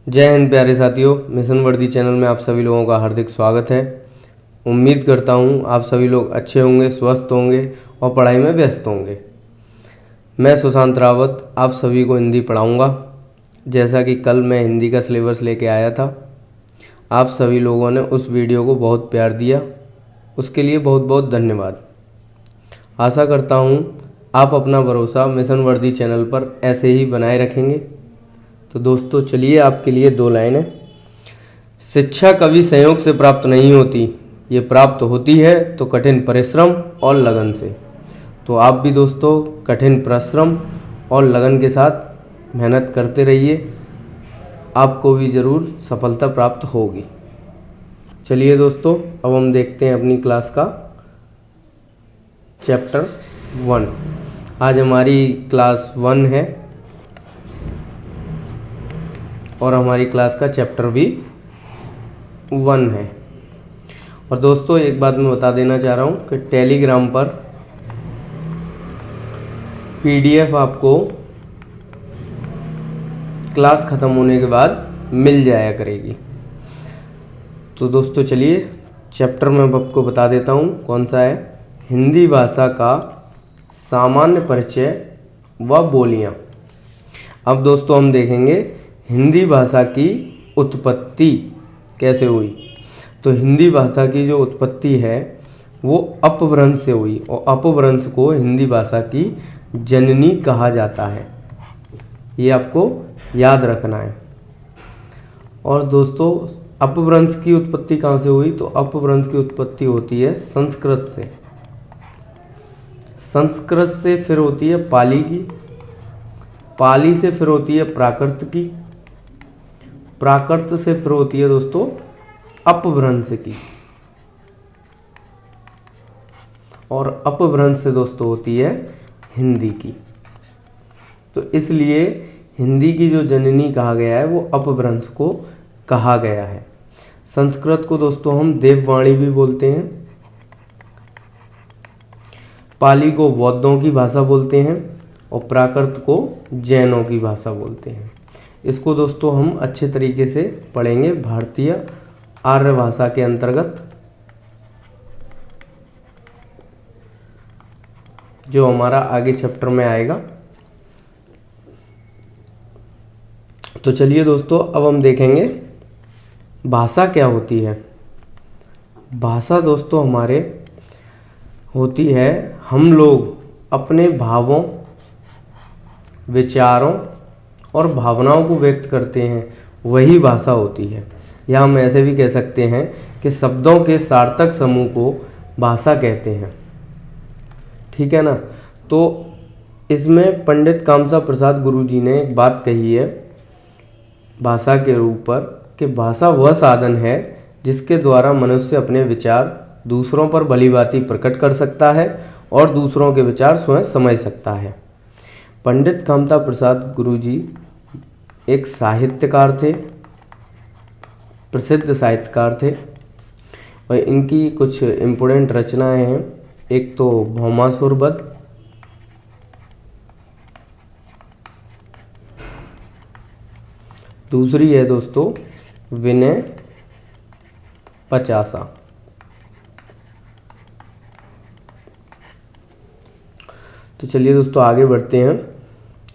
जय हिंद प्यारे साथियों, मिशन वर्दी चैनल में आप सभी लोगों का हार्दिक स्वागत है। उम्मीद करता हूँ आप सभी लोग अच्छे होंगे, स्वस्थ होंगे और पढ़ाई में व्यस्त होंगे। मैं सुशांत रावत आप सभी को हिंदी पढ़ाऊँगा। जैसा कि कल मैं हिंदी का सिलेबस लेके आया था, आप सभी लोगों ने उस वीडियो को बहुत प्यार दिया, उसके लिए बहुत बहुत धन्यवाद। आशा करता हूँ आप अपना भरोसा मिशन वर्दी चैनल पर ऐसे ही बनाए रखेंगे। तो दोस्तों चलिए आपके लिए 2 लाइनें। शिक्षा कभी संयोग से प्राप्त नहीं होती, ये प्राप्त होती है तो कठिन परिश्रम और लगन से। तो आप भी दोस्तों कठिन परिश्रम और लगन के साथ मेहनत करते रहिए, आपको भी ज़रूर सफलता प्राप्त होगी। चलिए दोस्तों अब हम देखते हैं अपनी क्लास का चैप्टर 1। आज हमारी क्लास 1 है और हमारी क्लास का चैप्टर भी 1 है। और दोस्तों एक बात मैं बता देना चाह रहा हूँ कि टेलीग्राम पर PDF आपको क्लास ख़त्म होने के बाद मिल जाया करेगी। तो दोस्तों चलिए चैप्टर मैं आपको बता देता हूँ कौन सा है। हिंदी भाषा का सामान्य परिचय व बोलियाँ। अब दोस्तों हम देखेंगे हिंदी भाषा की उत्पत्ति कैसे हुई। तो हिंदी भाषा की जो उत्पत्ति है वो अपभ्रंश से हुई और अपभ्रंश को हिंदी भाषा की जननी कहा जाता है, ये आपको याद रखना है। और दोस्तों अपभ्रंश की उत्पत्ति कहाँ से हुई? तो अपभ्रंश की उत्पत्ति होती है संस्कृत से। संस्कृत से फिर होती है पाली की, पाली से फिर होती है प्राकृत की, प्राकृत से फिर होती है दोस्तों अपभ्रंश की, और अपभ्रंश से दोस्तों होती है हिंदी की। तो इसलिए हिंदी की जो जननी कहा गया है वो अपभ्रंश को कहा गया है। संस्कृत को दोस्तों हम देववाणी भी बोलते हैं, पाली को बौद्धों की भाषा बोलते हैं और प्राकृत को जैनों की भाषा बोलते हैं। इसको दोस्तों हम अच्छे तरीके से पढ़ेंगे भारतीय आर्य भाषा के अंतर्गत, जो हमारा आगे चैप्टर में आएगा। तो चलिए दोस्तों अब हम देखेंगे भाषा क्या होती है। भाषा दोस्तों हमारे होती है, हम लोग अपने भावों, विचारों और भावनाओं को व्यक्त करते हैं, वही भाषा होती है। या हम ऐसे भी कह सकते हैं कि शब्दों के सार्थक समूह को भाषा कहते हैं, ठीक है ना। तो इसमें पंडित कामसा प्रसाद गुरु जी ने एक बात कही है भाषा के ऊपर कि भाषा वह साधन है जिसके द्वारा मनुष्य अपने विचार दूसरों पर भलीभांति प्रकट कर सकता है और दूसरों के विचार स्वयं समझ सकता है। पंडित कामता प्रसाद गुरु जी एक साहित्यकार थे, प्रसिद्ध साहित्यकार थे, और इनकी कुछ इम्पोर्टेंट रचनाएं हैं। एक तो भौमासुर वध, दूसरी है दोस्तों विनय पचासा। तो चलिए दोस्तों आगे बढ़ते हैं,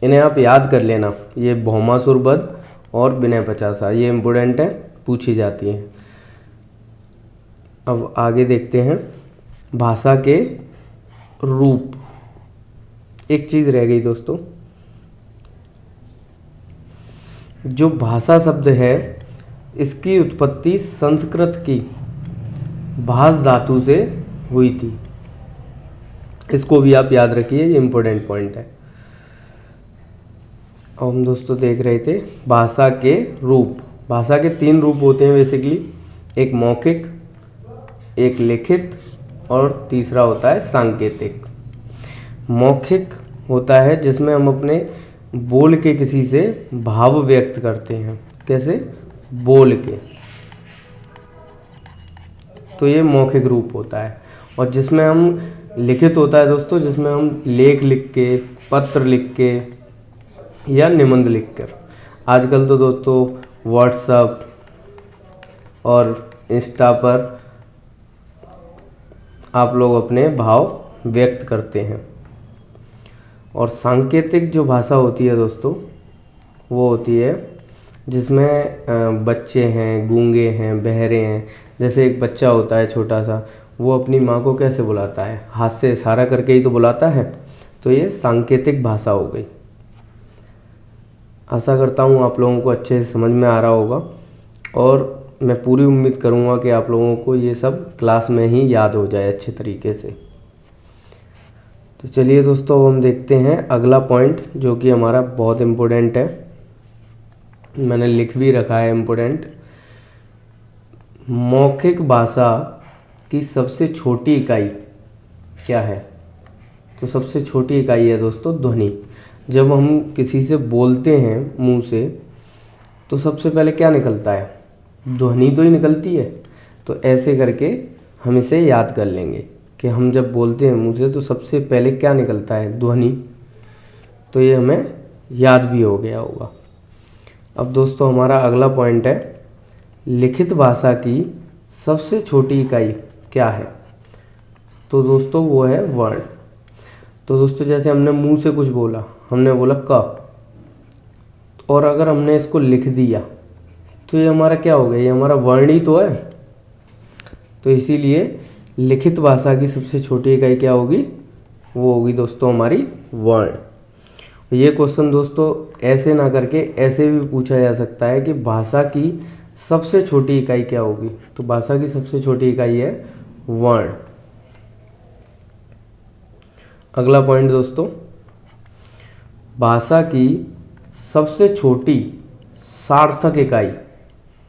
इन्हें आप याद कर लेना। ये भौमासुर वध और विनय पचासा ये इम्पोर्टेंट है, पूछी जाती हैं। अब आगे देखते हैं भाषा के रूप। एक चीज़ रह गई दोस्तों, जो भाषा शब्द है इसकी उत्पत्ति संस्कृत की भाष धातु से हुई थी। इसको भी आप याद रखिए, ये इम्पोर्टेंट पॉइंट है। अब हम दोस्तों देख रहे थे भाषा के रूप। भाषा के 3 रूप होते हैं बेसिकली, एक मौखिक, एक लिखित और तीसरा होता है सांकेतिक। मौखिक होता है जिसमें हम अपने बोल के किसी से भाव व्यक्त करते हैं, कैसे? बोल के, तो ये मौखिक रूप होता है। और जिसमें हम लिखित होता है दोस्तों, जिसमें हम लेख लिख के, पत्र लिख के या निबंध लिख कर, आजकल तो दोस्तों व्हाट्सएप और इंस्टा पर आप लोग अपने भाव व्यक्त करते हैं। और सांकेतिक जो भाषा होती है दोस्तों, वो होती है जिसमें बच्चे हैं, गूंगे हैं, बहरे हैं। जैसे एक बच्चा होता है छोटा सा, वो अपनी माँ को कैसे बुलाता है? हाथ से इशारा करके ही तो बुलाता है। तो ये सांकेतिक भाषा हो गई। आशा करता हूँ आप लोगों को अच्छे से समझ में आ रहा होगा, और मैं पूरी उम्मीद करूँगा कि आप लोगों को ये सब क्लास में ही याद हो जाए अच्छे तरीके से। तो चलिए दोस्तों, हम देखते हैं अगला पॉइंट, जो कि हमारा बहुत इम्पोर्टेंट है। मैंने लिख भी रखा है इम्पोर्टेंट। मौखिक भाषा की सबसे छोटी इकाई क्या है? तो सबसे छोटी इकाई है दोस्तों ध्वनि। जब हम किसी से बोलते हैं मुंह से, तो सबसे पहले क्या निकलता है? ध्वनि तो ही निकलती है। तो ऐसे करके हम इसे याद कर लेंगे कि हम जब बोलते हैं मुंह से तो सबसे पहले क्या निकलता है? ध्वनि। तो ये हमें याद भी हो गया होगा। अब दोस्तों हमारा अगला पॉइंट है, लिखित भाषा की सबसे छोटी इकाई क्या है? तो दोस्तों वो है वर्ण। तो दोस्तों जैसे हमने मुंह से कुछ बोला, हमने बोला क, और अगर हमने इसको लिख दिया तो ये हमारा क्या हो गया? ये हमारा वर्ण ही तो है। तो इसीलिए लिखित भाषा की सबसे छोटी इकाई क्या होगी? वो होगी दोस्तों हमारी वर्ण। ये क्वेश्चन दोस्तों ऐसे ना करके ऐसे भी पूछा जा सकता है कि भाषा की सबसे छोटी इकाई क्या होगी? तो भाषा की सबसे छोटी इकाई है वर्ण। अगला पॉइंट दोस्तों, भाषा की सबसे छोटी सार्थक इकाई।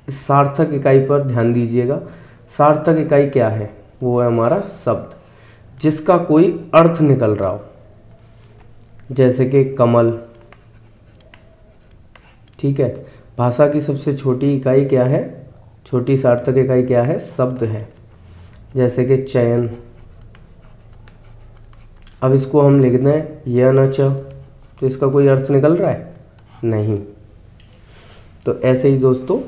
इस सार्थक इकाई पर ध्यान दीजिएगा। सार्थक इकाई क्या है? वो है हमारा शब्द, जिसका कोई अर्थ निकल रहा हो। जैसे कि कमल, ठीक है। भाषा की सबसे छोटी इकाई क्या है? छोटी सार्थक इकाई क्या है? शब्द है। जैसे कि चयन। अब इसको हम लिख दें य न च, तो इसका कोई अर्थ निकल रहा है? नहीं। तो ऐसे ही दोस्तों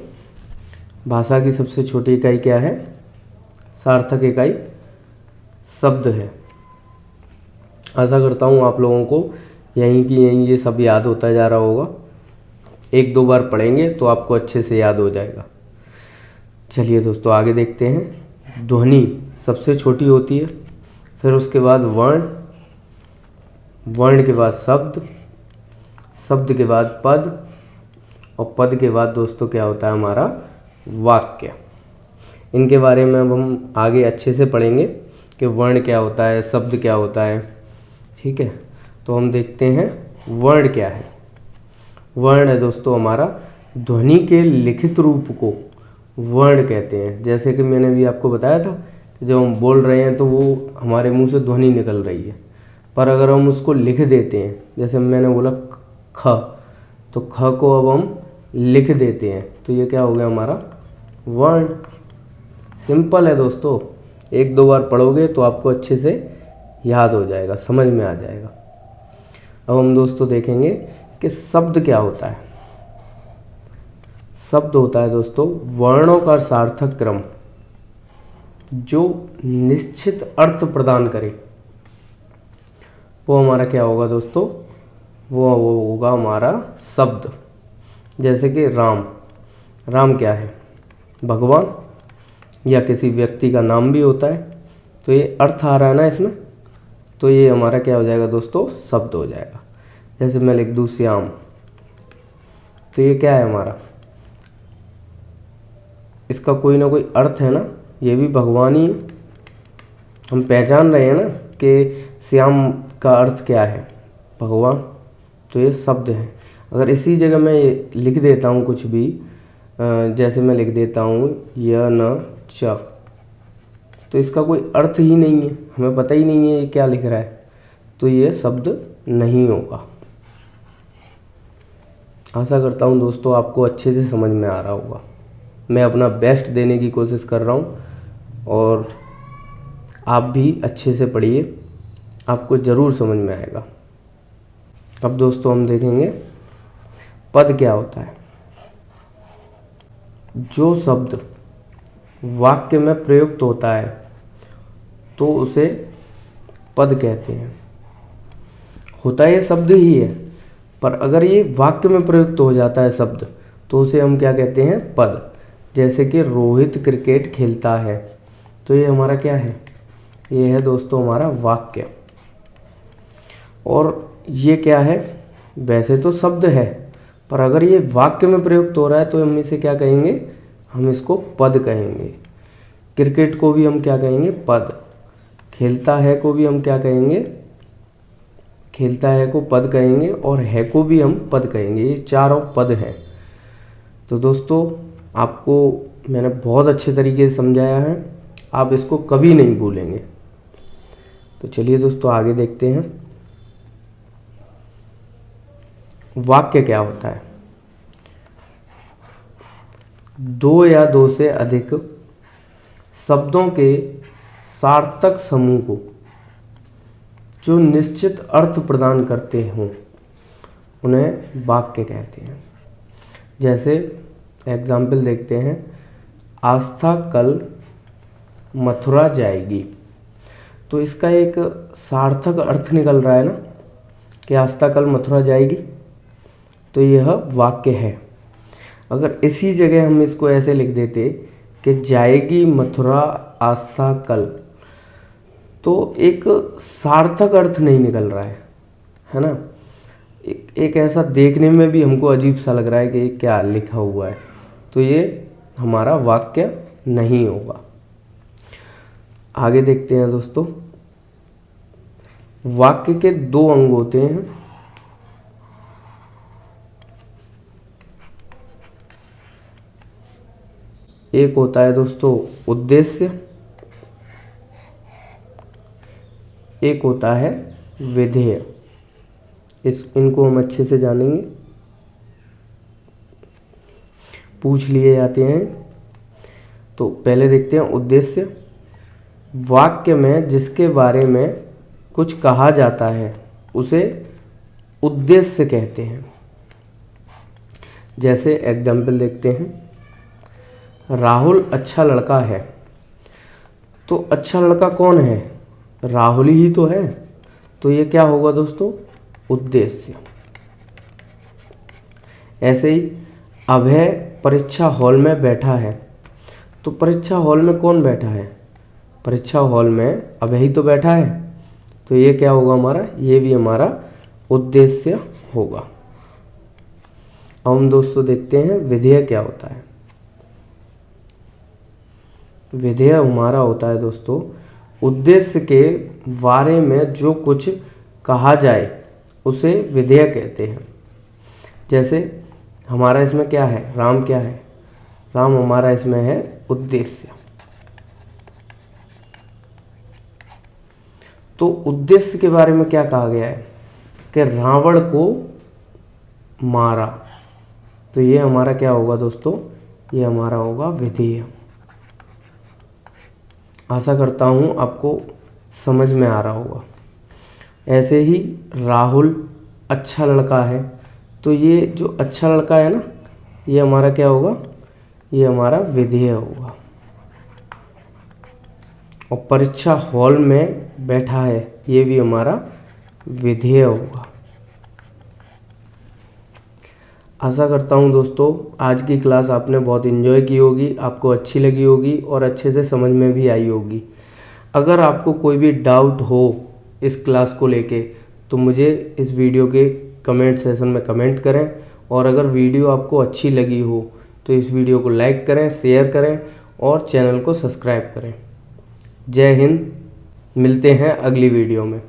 भाषा की सबसे छोटी इकाई क्या है? सार्थक इकाई शब्द है। आशा करता हूँ आप लोगों को यहीं की यहीं ये सब याद होता जा रहा होगा। एक दो बार पढ़ेंगे तो आपको अच्छे से याद हो जाएगा। चलिए दोस्तों आगे देखते हैं। ध्वनि सबसे छोटी होती है, फिर उसके बाद वर्ण, वर्ण के बाद शब्द, शब्द के बाद पद, और पद के बाद दोस्तों क्या होता है? हमारा वाक्य। इनके बारे में अब हम आगे अच्छे से पढ़ेंगे कि वर्ण क्या होता है, शब्द क्या होता है, ठीक है। तो हम देखते हैं वर्ण क्या है। वर्ण है दोस्तों हमारा ध्वनि के लिखित रूप को वर्ण कहते हैं। जैसे कि मैंने भी आपको बताया था कि जब हम बोल रहे हैं तो वो हमारे मुंह से ध्वनि निकल रही है, पर अगर हम उसको लिख देते हैं, जैसे मैंने बोला ख, तो ख को अब हम लिख देते हैं, तो ये क्या हो गया? हमारा वर्ण। सिंपल है दोस्तों, एक दो बार पढ़ोगे तो आपको अच्छे से याद हो जाएगा, समझ में आ जाएगा। अब हम दोस्तों देखेंगे कि शब्द क्या होता है। शब्द होता है दोस्तों वर्णों का सार्थक क्रम जो निश्चित अर्थ प्रदान करे। वो हमारा क्या होगा दोस्तों? वो होगा हमारा शब्द। जैसे कि राम, राम क्या है? भगवान या किसी व्यक्ति का नाम भी होता है। तो ये अर्थ आ रहा है ना इसमें, तो ये हमारा क्या हो जाएगा दोस्तों? शब्द हो जाएगा। जैसे मैं लिख दूँ श्याम, तो ये क्या है हमारा? इसका कोई ना कोई अर्थ है ना, ये भी भगवान ही है। हम पहचान रहे हैं ना कि श्याम का अर्थ क्या है? भगवान। तो ये शब्द है। अगर इसी जगह मैं लिख देता हूँ कुछ भी, जैसे मैं लिख देता हूँ य न च, तो इसका कोई अर्थ ही नहीं है, हमें पता ही नहीं है ये क्या लिख रहा है, तो ये शब्द नहीं होगा। आशा करता हूँ दोस्तों आपको अच्छे से समझ में आ रहा होगा। मैं अपना बेस्ट देने की कोशिश कर रहा हूँ और आप भी अच्छे से पढ़िए, आपको ज़रूर समझ में आएगा। अब दोस्तों हम देखेंगे पद क्या होता है। जो शब्द वाक्य में प्रयुक्त होता है तो उसे पद कहते हैं। होता ये शब्द ही है, पर अगर ये वाक्य में प्रयुक्त हो जाता है शब्द तो उसे हम क्या कहते हैं? पद। जैसे कि रोहित क्रिकेट खेलता है, तो ये हमारा क्या है? ये है दोस्तों हमारा वाक्य। और ये क्या है? वैसे तो शब्द है, पर अगर ये वाक्य में प्रयुक्त हो रहा है तो हम इसे क्या कहेंगे? हम इसको पद कहेंगे। क्रिकेट को भी हम क्या कहेंगे? पद। खेलता है को भी हम क्या कहेंगे? खेलता है को पद कहेंगे, और है को भी हम पद कहेंगे। ये चारों पद हैं। तो दोस्तों आपको मैंने बहुत अच्छे तरीके से समझाया है, आप इसको कभी नहीं भूलेंगे। तो चलिए दोस्तों आगे देखते हैं वाक्य क्या होता है। दो या दो से अधिक शब्दों के सार्थक समूह को जो निश्चित अर्थ प्रदान करते हों उन्हें वाक्य कहते हैं। जैसे एग्जाम्पल देखते हैं, आस्था कल मथुरा जाएगी। तो इसका एक सार्थक अर्थ निकल रहा है ना कि आस्था कल मथुरा जाएगी, तो यह वाक्य है। अगर इसी जगह हम इसको ऐसे लिख देते कि जाएगी मथुरा आस्था कल, तो एक सार्थक अर्थ नहीं निकल रहा है ना। एक ऐसा देखने में भी हमको अजीब सा लग रहा है कि क्या लिखा हुआ है, तो ये हमारा वाक्य नहीं होगा। आगे देखते हैं दोस्तों, वाक्य के दो अंग होते हैं। एक होता है दोस्तों उद्देश्य, एक होता है विधेय। इनको हम अच्छे से जानेंगे, पूछ लिए जाते हैं। तो पहले देखते हैं उद्देश्य। वाक्य में जिसके बारे में कुछ कहा जाता है उसे उद्देश्य कहते हैं। जैसे एग्जाम्पल देखते हैं, राहुल अच्छा लड़का है। तो अच्छा लड़का कौन है? राहुल ही तो है। तो ये क्या होगा दोस्तों? उद्देश्य। ऐसे ही अभय परीक्षा हॉल में बैठा है। तो परीक्षा हॉल में कौन बैठा है? परीक्षा हॉल में अभय ही तो बैठा है। तो ये क्या होगा हमारा? ये भी हमारा उद्देश्य होगा। अब हम दोस्तों देखते हैं विधेय क्या होता है। विधेय हमारा होता है दोस्तों उद्देश्य के बारे में जो कुछ कहा जाए उसे विधेय कहते हैं। जैसे हमारा इसमें क्या है? राम क्या है? राम हमारा इसमें है उद्देश्य। तो उद्देश्य के बारे में क्या कहा गया है कि रावण को मारा। तो ये हमारा क्या होगा दोस्तों? ये हमारा होगा विधेय। आशा करता हूँ आपको समझ में आ रहा होगा। ऐसे ही राहुल अच्छा लड़का है। तो ये जो अच्छा लड़का है ना, ये हमारा क्या होगा? ये हमारा विधेय होगा। और परीक्षा हॉल में बैठा है, ये भी हमारा विधेय होगा। आशा करता हूँ दोस्तों आज की क्लास आपने बहुत एंजॉय की होगी, आपको अच्छी लगी होगी और अच्छे से समझ में भी आई होगी। अगर आपको कोई भी डाउट हो इस क्लास को लेके तो मुझे इस वीडियो के कमेंट सेशन में कमेंट करें। और अगर वीडियो आपको अच्छी लगी हो तो इस वीडियो को लाइक करें, शेयर करें और चैनल को सब्सक्राइब करें। जय हिंद, मिलते हैं अगली वीडियो में।